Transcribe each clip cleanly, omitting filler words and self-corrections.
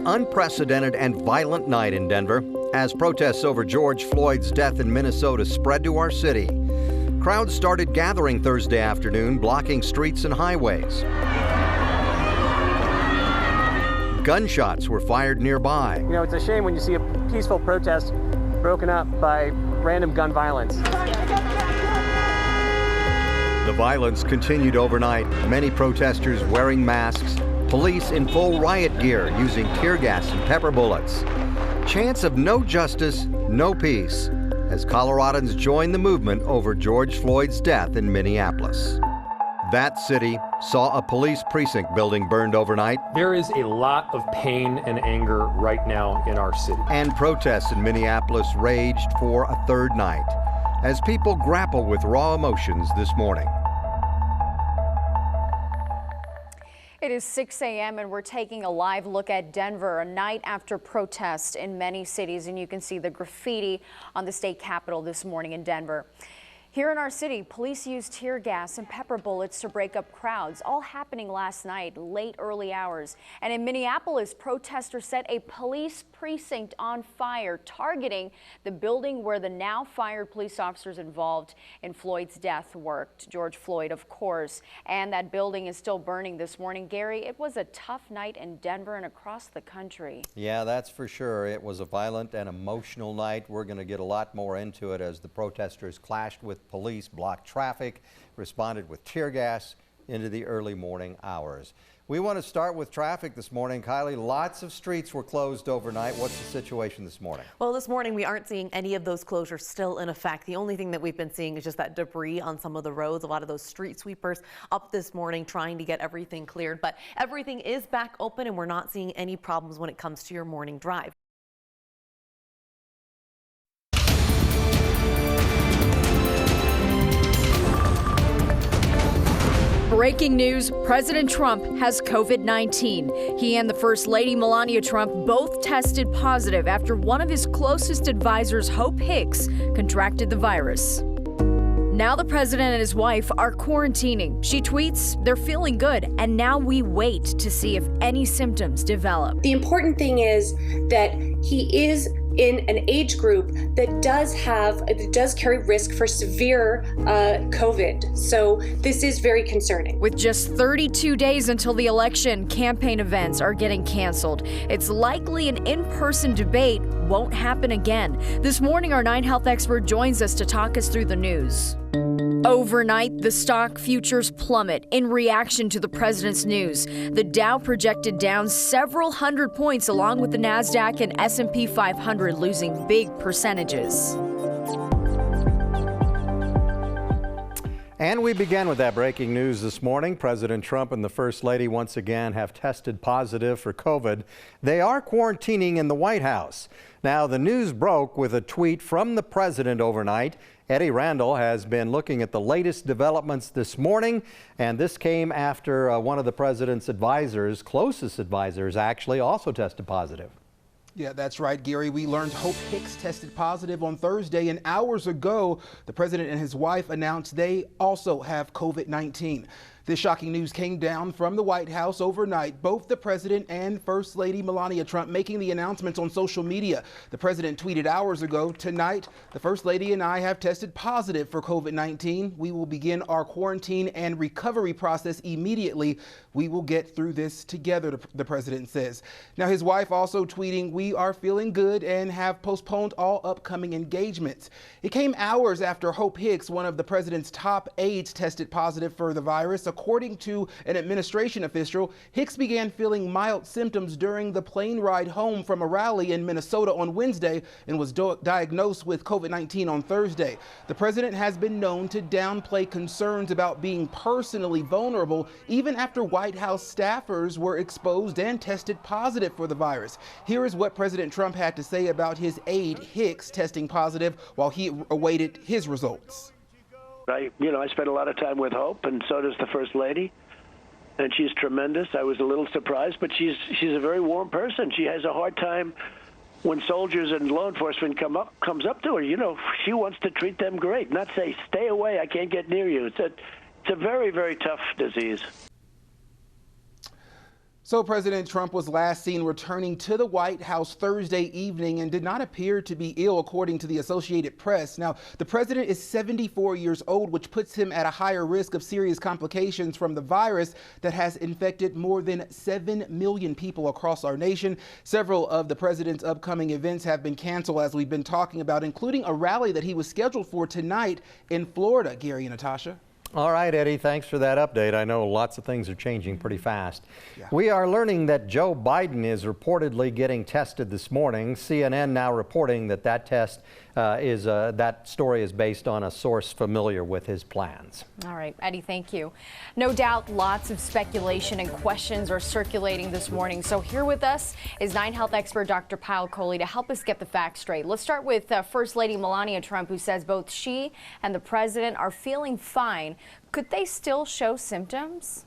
unprecedented and violent night in Denver as protests over George Floyd's death in Minnesota spread to our city. Crowds started gathering Thursday afternoon, blocking streets and highways. Gunshots were fired nearby. You know, it's a shame when you see a peaceful protest broken up by random gun violence. The violence continued overnight, many protesters wearing masks, police in full riot gear using tear gas and pepper bullets. Chants of no justice, no peace, as Coloradans joined the movement over George Floyd's death in Minneapolis. That city saw a police precinct building burned overnight. There is a lot of pain and anger right now in our city. And protests in Minneapolis raged for a third night as people grapple with raw emotions this morning. It is 6 a.m. and we're taking a live look at Denver, a night after protest in many cities, and you can see the graffiti on the state capitol this morning in Denver. Here in our city, police used tear gas and pepper bullets to break up crowds, all happening last night, late early hours. And in Minneapolis, protesters set a police precinct on fire, targeting the building where the now fired police officers involved in Floyd's death worked. George Floyd, of course. And that building is still burning this morning. Gary, it was a tough night in Denver and across the country. Yeah, that's for sure. It was a violent and emotional night. We're going to get a lot more into it as the protesters clashed with police, blocked traffic, responded with tear gas into the early morning hours. We want to start with traffic this morning. Kylie, lots of streets were closed overnight. What's the situation this morning? Well, this morning we aren't seeing any of those closures still in effect. The only thing that we've been seeing is just that debris on some of the roads. A lot of those street sweepers up this morning trying to get everything cleared. But everything is back open and we're not seeing any problems when it comes to your morning drive. Breaking news, President Trump has COVID-19. He and the First Lady Melania Trump both tested positive after one of his closest advisors, Hope Hicks, contracted the virus. Now the president and his wife are quarantining. She tweets, "They're feeling good, and now we wait to see if any symptoms develop." The important thing is that he is in an age group that does carry risk for severe COVID. So this is very concerning. With just 32 days until the election, campaign events are getting canceled. It's likely an in-person debate won't happen again. This morning, our 9 Health expert joins us to talk us through the news. Overnight, the stock futures plummet in reaction to the president's news. The Dow projected down several hundred points, along with the NASDAQ and S&P 500 losing big percentages. And we begin with that breaking news this morning. President Trump and the First Lady once again have tested positive for COVID. They are quarantining in the White House. Now, the news broke with a tweet from the president overnight. Eddie Randall has been looking at the latest developments this morning, and this came after one of the president's advisors, closest advisors actually, also tested positive. Yeah, that's right, Gary. We learned Hope Hicks tested positive on Thursday, and hours ago, the president and his wife announced they also have COVID-19. This shocking news came down from the White House overnight. Both the president and First Lady Melania Trump making the announcements on social media. The president tweeted hours ago, "Tonight, the First Lady and I have tested positive for COVID-19. We will begin our quarantine and recovery process immediately. We will get through this together," the president says. Now, his wife also tweeting, "We are feeling good and have postponed all upcoming engagements." It came hours after Hope Hicks, one of the president's top aides, tested positive for the virus. According to an administration official, Hicks began feeling mild symptoms during the plane ride home from a rally in Minnesota on Wednesday and was diagnosed with COVID-19 on Thursday. The president has been known to downplay concerns about being personally vulnerable even after White House staffers were exposed and tested positive for the virus. Here is what President Trump had to say about his aide Hicks testing positive while he awaited his results. I spent a lot of time with Hope, and so does the First Lady, and she's tremendous. I was a little surprised, but she's a very warm person. She has a hard time when soldiers and law enforcement comes up to her. She wants to treat them great, not say, "Stay away, I can't get near you." It's a very, very tough disease. So President Trump was last seen returning to the White House Thursday evening and did not appear to be ill, according to the Associated Press. Now, the president is 74 years old, which puts him at a higher risk of serious complications from the virus that has infected more than 7 million people across our nation. Several of the president's upcoming events have been canceled, as we've been talking about, including a rally that he was scheduled for tonight in Florida. Gary and Natasha. All right, Eddie, thanks for that update. I know lots of things are changing pretty fast. We are learning that Joe Biden is reportedly getting tested this morning. CNN now reporting that that story is based on a source familiar with his plans. All right, Eddie, thank you. No doubt lots of speculation and questions are circulating this morning. So here with us is 9 Health expert Dr. Pyle Coley to help us get the facts straight. Let's start with First Lady Melania Trump, who says both she and the president are feeling fine. Could they still show symptoms?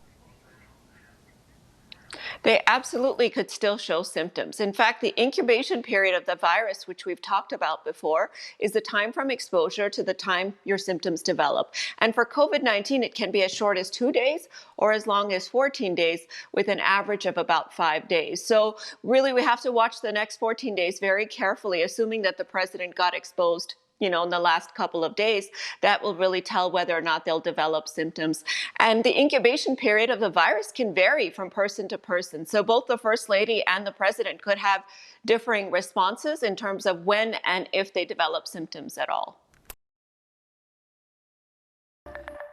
They absolutely could still show symptoms. In fact, the incubation period of the virus, which we've talked about before, is the time from exposure to the time your symptoms develop. And for COVID-19, it can be as short as 2 days or as long as 14 days, with an average of about 5 days. So really, we have to watch the next 14 days very carefully, assuming that the president got exposed in the last couple of days. That will really tell whether or not they'll develop symptoms. And the incubation period of the virus can vary from person to person. So both the First Lady and the President could have differing responses in terms of when and if they develop symptoms at all.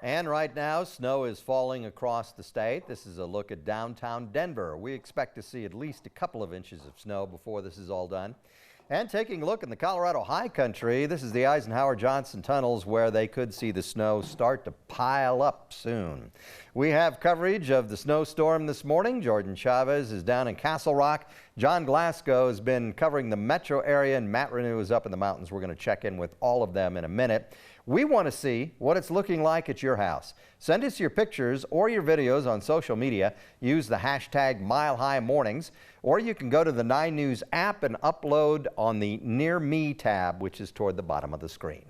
And right now, snow is falling across the state. This is a look at downtown Denver. We expect to see at least a couple of inches of snow before this is all done. And taking a look in the Colorado High Country, this is the Eisenhower-Johnson tunnels, where they could see the snow start to pile up soon. We have coverage of the snowstorm this morning. Jordan Chavez is down in Castle Rock. John Glasgow has been covering the metro area, and Matt Renew is up in the mountains. We're going to check in with all of them in a minute. We want to see what it's looking like at your house. Send us your pictures or your videos on social media. Use the hashtag MileHighMornings, or you can go to the 9 News app and upload on the Near Me tab, which is toward the bottom of the screen.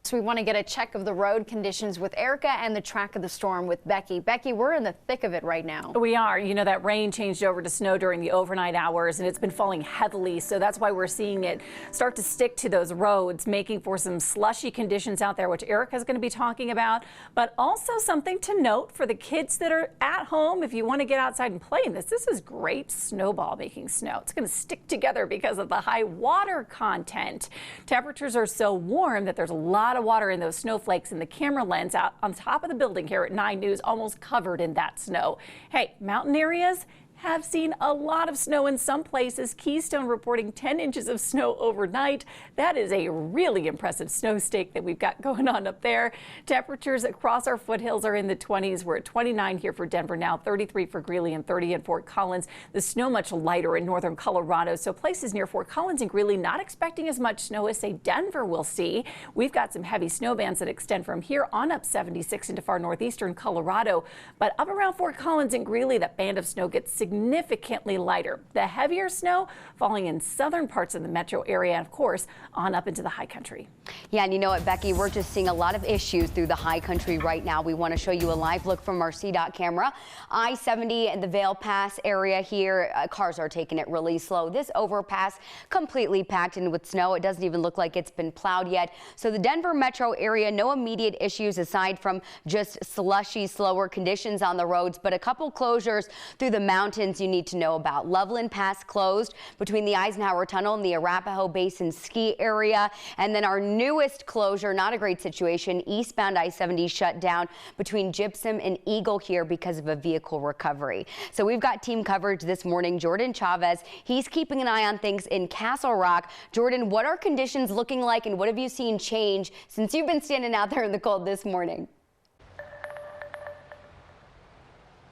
So we want to get a check of the road conditions with Erica and the track of the storm with Becky. Becky, we're in the thick of it right now. We are. That rain changed over to snow during the overnight hours, and it's been falling heavily. So that's why we're seeing it start to stick to those roads, making for some slushy conditions out there, which Erica is going to be talking about. But also something to note for the kids that are at home, if you want to get outside and play in this is great snowball making snow. It's going to stick together because of the high water content. Temperatures are so warm that there's a lot of water in those snowflakes, and the camera lens out on top of the building here at 9 News almost covered in that snow. Hey, mountain areas have seen a lot of snow in some places. Keystone reporting 10 inches of snow overnight. That is a really impressive snow stake that we've got going on up there. Temperatures across our foothills are in the 20s. We're at 29 here for Denver now, 33 for Greeley, and 30 in Fort Collins. The snow much lighter in northern Colorado, so places near Fort Collins and Greeley not expecting as much snow as, say, Denver will see. We've got some heavy snow bands that extend from here on up 76 into far northeastern Colorado. But up around Fort Collins and Greeley, that band of snow gets significantly lighter. The heavier snow falling in southern parts of the metro area, and of course on up into the high country. Yeah, and you know what, Becky, we're just seeing a lot of issues through the high country right now. We want to show you a live look from our CDOT camera. I-70 and the Vail Pass area here, cars are taking it really slow. This overpass completely packed in with snow. It doesn't even look like it's been plowed yet. So the Denver metro area, no immediate issues aside from just slushy, slower conditions on the roads, but a couple closures through the mountains you need to know about. Loveland Pass closed between the Eisenhower Tunnel and the Arapahoe Basin ski area. And then our newest closure, not a great situation, eastbound I-70 shut down between Gypsum and Eagle here because of a vehicle recovery. So we've got team coverage this morning. Jordan Chavez, he's keeping an eye on things in Castle Rock. Jordan, what are conditions looking like, and what have you seen change since you've been standing out there in the cold this morning?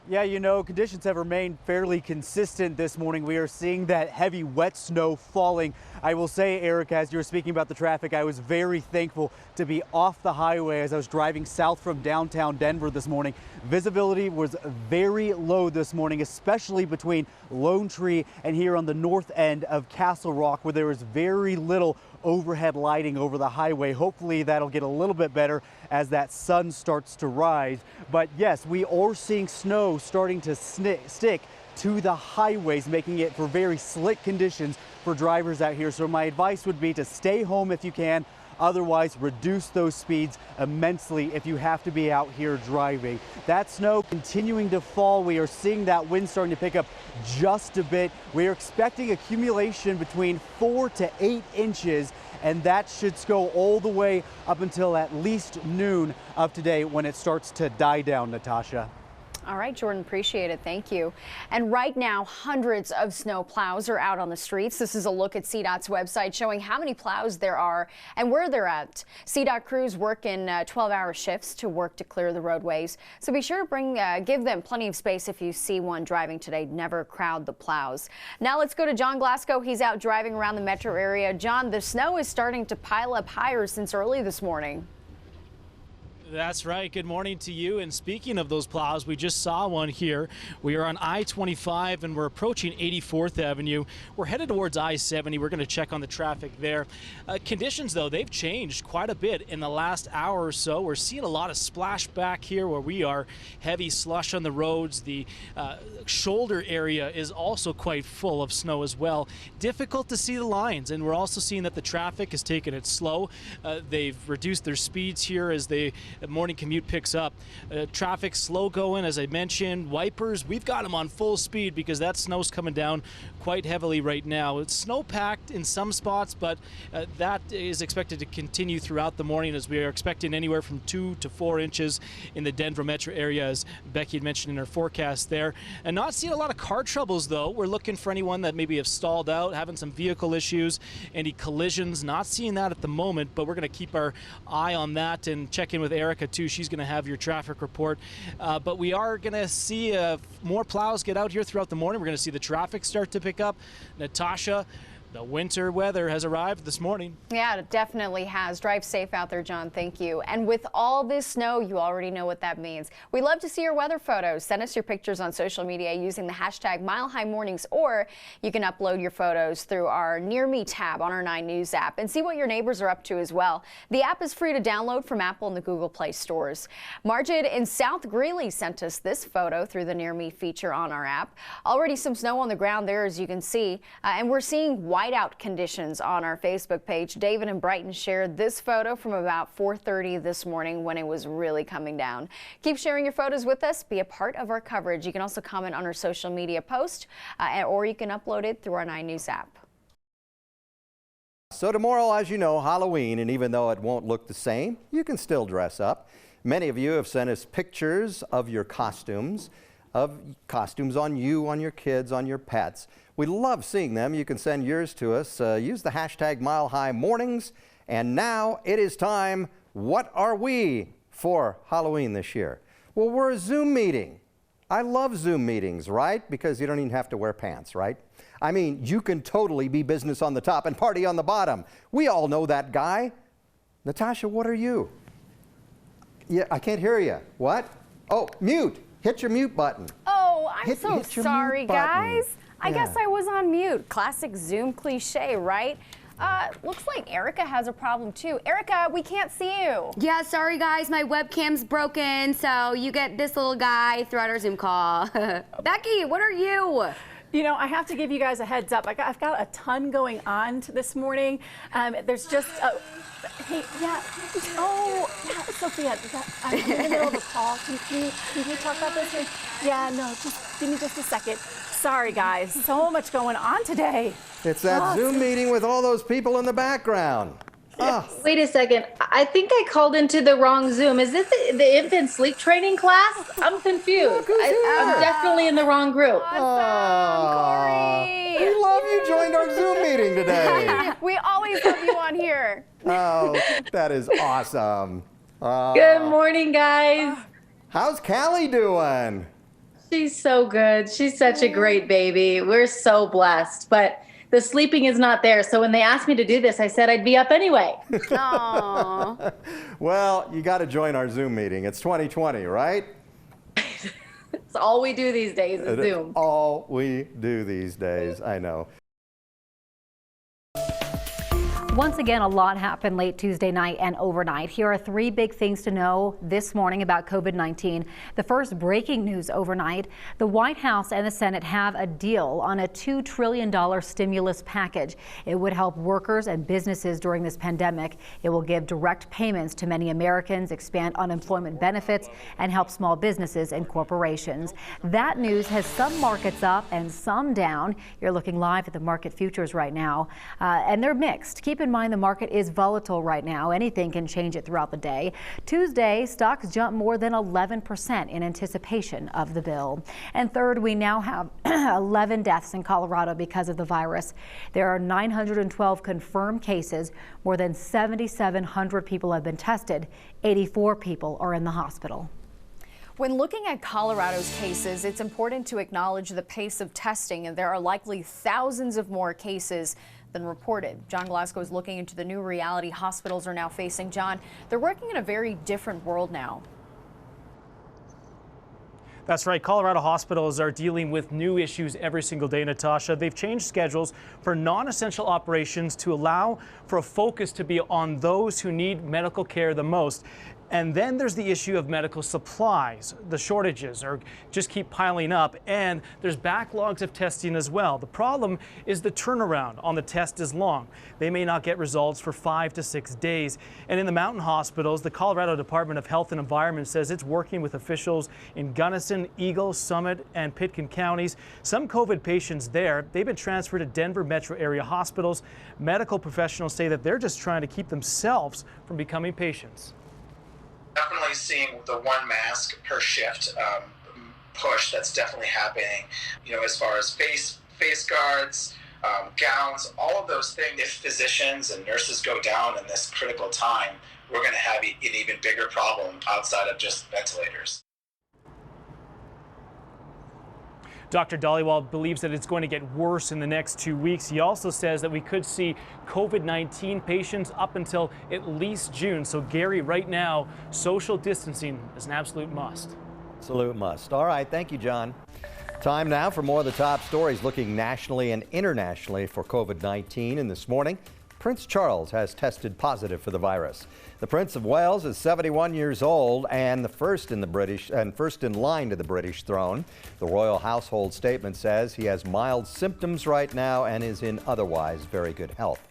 Yeah, conditions have remained fairly consistent this morning. We are seeing that heavy wet snow falling. I will say, Eric, as you were speaking about the traffic, I was very thankful to be off the highway as I was driving south from downtown Denver this morning. Visibility was very low this morning, especially between Lone Tree and here on the north end of Castle Rock, where there was very little overhead lighting over the highway. Hopefully that'll get a little bit better as that sun starts to rise. But yes, we are seeing snow starting to stick to the highways, making it for very slick conditions for drivers out here. So my advice would be to stay home if you can. Otherwise, reduce those speeds immensely if you have to be out here driving. That snow continuing to fall. We are seeing that wind starting to pick up just a bit. We are expecting accumulation between 4 to 8 inches, and that should go all the way up until at least noon of today when it starts to die down, Natasha. All right, Jordan, appreciate it. Thank you. And right now, hundreds of snow plows are out on the streets. This is a look at CDOT's website showing how many plows there are and where they're at. CDOT crews work in 12-hour shifts to work to clear the roadways. So be sure to give them plenty of space if you see one driving today. Never crowd the plows. Now let's go to John Glasgow. He's out driving around the metro area. John, the snow is starting to pile up higher since early this morning. That's right. Good morning to you. And speaking of those plows, we just saw one here. We are on I-25 and we're approaching 84th Avenue. We're headed towards I-70. We're going to check on the traffic there. Conditions, though, they've changed quite a bit in the last hour or so. We're seeing a lot of splashback here where we are. Heavy slush on the roads. The shoulder area is also quite full of snow as well. Difficult to see the lines, and we're also seeing that the traffic has taken it slow. They've reduced their speeds here as the morning commute picks up. Traffic slow going, as I mentioned. Wipers, we've got them on full speed because that snow's coming down quite heavily right now. It's snow packed in some spots, but that is expected to continue throughout the morning as we are expecting anywhere from 2 to 4 inches in the Denver metro area, as Becky had mentioned in her forecast there. And not seeing a lot of car troubles, though. We're looking for anyone that maybe have stalled out, having some vehicle issues, any collisions. Not seeing that at the moment, but we're going to keep our eye on that and check in with Erica too. She's going to have your traffic report. But we are going to see more plows get out here throughout the morning. We're going to see the traffic start to pick up. Natasha, the winter weather has arrived this morning. Yeah, it definitely has. Drive safe out there, John. Thank you. And with all this snow, you already know what that means. We love to see your weather photos. Send us your pictures on social media using the hashtag MileHighMornings, or you can upload your photos through our Near Me tab on our 9 News app and see what your neighbors are up to as well. The app is free to download from Apple and the Google Play stores. Margid in South Greeley sent us this photo through the Near Me feature on our app. Already some snow on the ground there, as you can see, and we're seeing whiteout conditions on our Facebook page. David in Brighton shared this photo from about 4:30 this morning when it was really coming down. Keep sharing your photos with us. Be a part of our coverage. You can also comment on our social media post, or you can upload it through our 9 News app. So tomorrow, as you know, Halloween, and even though it won't look the same, you can still dress up. Many of you have sent us pictures of your costumes on you, on your kids, on your pets. We love seeing them. You can send yours to us. Use the hashtag MileHighMornings. And now it is time. What are we for Halloween this year? Well, we're a Zoom meeting. I love Zoom meetings, right? Because you don't even have to wear pants, right? I mean, you can totally be business on the top and party on the bottom. We all know that guy. Natasha, what are you? Yeah, I can't hear you. What? Oh, mute. Hit your mute button. Oh, I'm so hit your sorry, mute button. guys. I guess I was on mute. Classic Zoom cliche, right? Looks like Erica has a problem too. Erica, we can't see you. Yeah, sorry guys, my webcam's broken, so you get this little guy throughout our Zoom call. Becky, what are you? You know, I have to give you guys a heads up. I've got a ton going on this morning. There's just hey, yeah. Oh, yeah, Sophia, I'm in the middle of a call. Can you talk about this? Yeah, no, just give me just a second. Sorry, guys. So much going on today. It's that Zoom meeting with all those people in the background. Wait a second. I think I called into the wrong Zoom. Is this the infant sleep training class? I'm confused. I'm definitely in the wrong group. Corey. We love you joined our Zoom meeting today. We always have you on here. Oh, that is awesome. Good morning, guys. How's Callie doing? She's so good. She's such a great baby. We're so blessed. But the sleeping is not there. So when they asked me to do this, I said I'd be up anyway. Aww. Well, you got to join our Zoom meeting. It's 2020, right? It's all we do these days is Zoom. All we do these days, I know. Once again, a lot happened late Tuesday night and overnight. Here are three big things to know this morning about COVID-19. The first breaking news overnight, the White House and the Senate have a deal on a $2 trillion stimulus package. It would help workers and businesses during this pandemic. It will give direct payments to many Americans, expand unemployment benefits, and help small businesses and corporations. That news has some markets up and some down. You're looking live at the market futures right now, and they're mixed. Keep in mind the market is volatile right now. Anything can change it throughout the day. Tuesday, stocks jumped more than 11% in anticipation of the bill. And third, we now have 11 deaths in Colorado because of the virus. There are 912 confirmed cases. More than 7,700 people have been tested. 84 people are in the hospital. When looking at Colorado's cases, it's important to acknowledge the pace of testing, and there are likely thousands of more cases than reported. John Glasgow is looking into the new reality hospitals are now facing. John, they're working in a very different world now. That's right. Colorado hospitals are dealing with new issues every single day, Natasha. They've changed schedules for non-essential operations to allow for a focus to be on those who need medical care the most. And then there's the issue of medical supplies. The shortages are just keep piling up, and there's backlogs of testing as well. The problem is the turnaround on the test is long. They may not get results for 5 to 6 days. And in the mountain hospitals, the Colorado Department of Health and Environment says it's working with officials in Gunnison, Eagle, Summit, and Pitkin counties. Some COVID patients there, they've been transferred to Denver metro area hospitals. Medical professionals say that they're just trying to keep themselves from becoming patients. Definitely seeing the one mask per shift push that's definitely happening, as far as face guards, gowns, all of those things. If physicians and nurses go down in this critical time, we're going to have an even bigger problem outside of just ventilators. Dr. Dhaliwal believes that it's going to get worse in the next 2 weeks. He also says that we could see COVID-19 patients up until at least June. So, Gary, right now, social distancing is an absolute must. Absolute must. All right. Thank you, John. Time now for more of the top stories looking nationally and internationally for COVID-19. And this morning, Prince Charles has tested positive for the virus. The Prince of Wales is 71 years old and first in line to the British throne. The royal household statement says he has mild symptoms right now and is in otherwise very good health.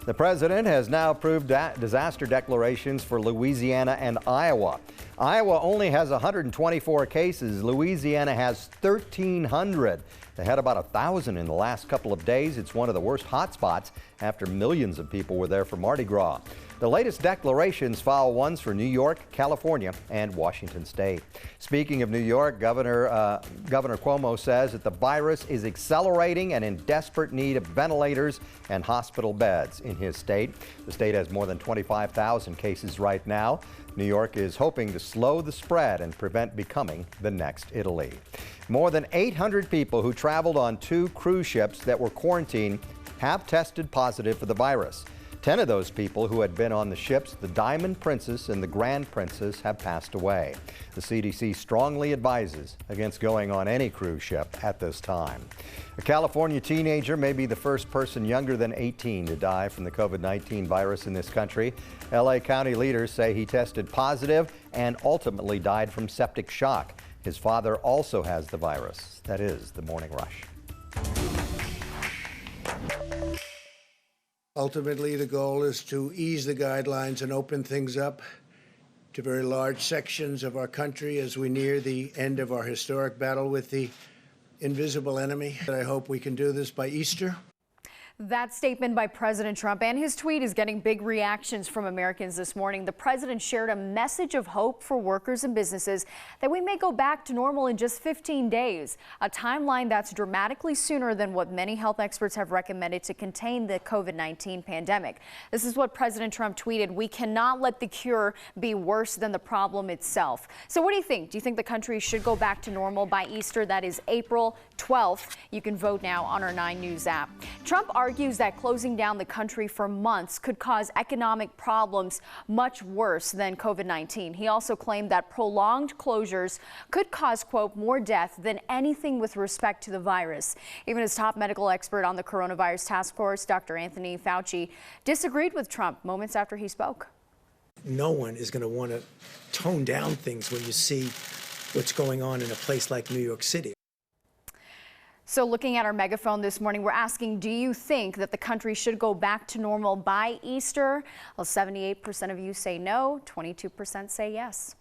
The president has now approved disaster declarations for Louisiana and Iowa. Iowa only has 124 cases. Louisiana has 1,300. They had about 1,000 in the last couple of days. It's one of the worst hotspots after millions of people were there for Mardi Gras. The latest declarations follow ones for New York, California, and Washington State. Speaking of New York, Governor Cuomo says that the virus is accelerating and in desperate need of ventilators and hospital beds in his state. The state has more than 25,000 cases right now. New York is hoping to slow the spread and prevent becoming the next Italy. More than 800 people who traveled on 2 cruise ships that were quarantined have tested positive for the virus. 10 of those people who had been on the ships, the Diamond Princess and the Grand Princess, have passed away. The CDC strongly advises against going on any cruise ship at this time. A California teenager may be the first person younger than 18 to die from the COVID-19 virus in this country. LA County leaders say he tested positive and ultimately died from septic shock. His father also has the virus. That is the Morning Rush. Ultimately, the goal is to ease the guidelines and open things up to very large sections of our country as we near the end of our historic battle with the invisible enemy. I hope we can do this by Easter. That statement by President Trump and his tweet is getting big reactions from Americans this morning. The president shared a message of hope for workers and businesses that we may go back to normal in just 15 days, a timeline that's dramatically sooner than what many health experts have recommended to contain the COVID-19 pandemic. This is what President Trump tweeted: "We cannot let the cure be worse than the problem itself." So what do you think? Do you think the country should go back to normal by Easter? That is April 12th. You can vote now on our 9 News app. Trump argues that closing down the country for months could cause economic problems much worse than COVID-19. He also claimed that prolonged closures could cause, quote, more death than anything with respect to the virus. Even his top medical expert on the coronavirus task force, Dr. Anthony Fauci, disagreed with Trump moments after he spoke. No one is going to want to tone down things when you see what's going on in a place like New York City. So looking at our megaphone this morning, we're asking, do you think that the country should go back to normal by Easter? Well, 78% of you say no, 22% say yes.